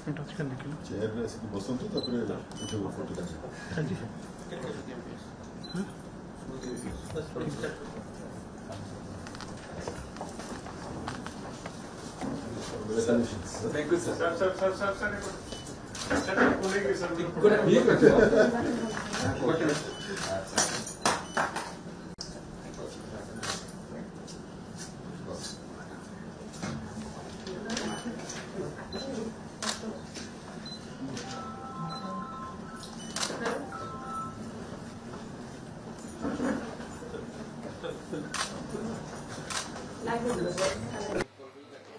Announcement ଅଛି କାଲି ଦେଖିଲୁ ଚେୟାରରେ ଆସିକି ବସନ୍ତୁ ତାପରେ ଉଠେଇବ ଫଟୋ କାଲି Thank you, sir.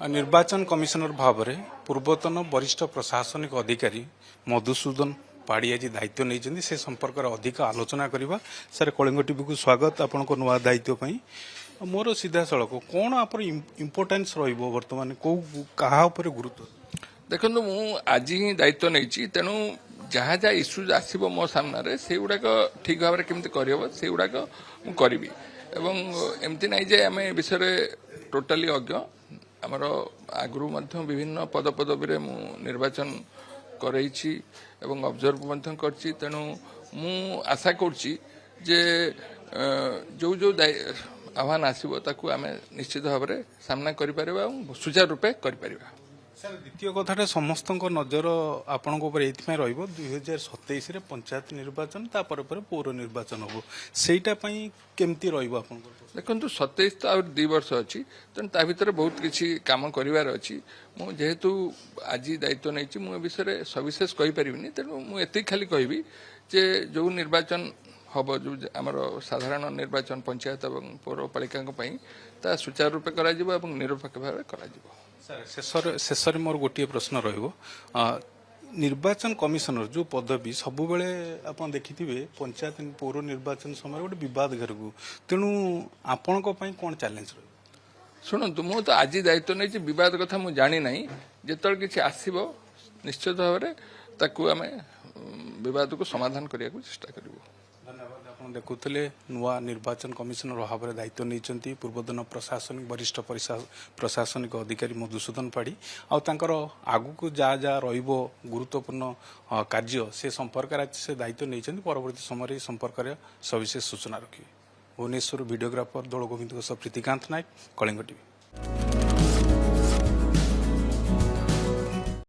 निर्वाचन कमिशनर भाव में पूर्वतन वरिष्ठ प्रशासनिक अधिकारी मधुसूदन पाड़ी आज दायित्व नहीं से संपर्क में अधिक आलोचना करवा सर कलिंग टीवी को स्वागत आपण को नुआ दायित्व मोर सीधा सड़क कौन आप इम्पोर्टान्स बर्तमान कौ क्या गुरुत्व देखो मु आज ही दायित्व नहीं तेणु जहाँ जहाँ इश्यूज आसो मो सामने से गुड़ाक ठीक भाव में केमती करहब से गुड़ाक मुझे करी एवं एमती नहीं जे आम विषय टोटाली अज्ञ आमर आगु विभिन्न पदपदवी मु निर्वाचन करैछि एवं ऑब्जर्व करछि तेणु मु आशा करछि जे जो जो आह्वान आसीबो ताकू आमे निश्चित भाव में सामना करि परिबा एवं सुचारू रूपे करि परिबा। सर द्वितीय कथाटा समस्त नजर आपण 2027 रे पंचायत निर्वाचन तापर पौर निर्वाचन हम सेटा केमती देखो 27 तो आ 2 वर्ष अच्छी तेणु ता भर बहुत किसी कम करार अच्छी जेहेतु आज दायित्व नहीं मुझे विषय सविशेष कहीपर तेणु मुझे खाली कहबी जे जो निर्वाचन हम जो आमर साधारण निर्वाचन पंचायत और पौरपालिका सुचारू रूपे करा निरपेक्ष भाव करा। शेष मोर गोटे प्रश्न निर्वाचन कमिशनर जो पदवी सब बेले आप देखिथे पंचायत पौर निर्वाचन समय गोटे बद घर को तेणु आपण कौन चैलेंज शुणु मु तो आज दायित्व नहीं बद कथा मुझे जानी ना जो किसी आसब निश्चित भाव में आम बद को समाधान करने को चेष्टा करूँ। धन्यवाद। देखुले नुआ निर्वाचन कमिशनर भाव में दायित्व नहीं पूर्वतन प्रशासनिक वरिष्ठ प्रशासनिक अधिकारी मधुसूदन पाड़ी आगु को जहाँ जहाँ गुरुत्वपूर्ण कार्य से संपर्क से दायित्व नहीं परवर्ती समय संपर्क में सविशेष सूचना रखिए। भुवनेश्वर वीडियोग्राफर दौड़ गोविंद प्रीतिकांत नायक कलिंग टीवी।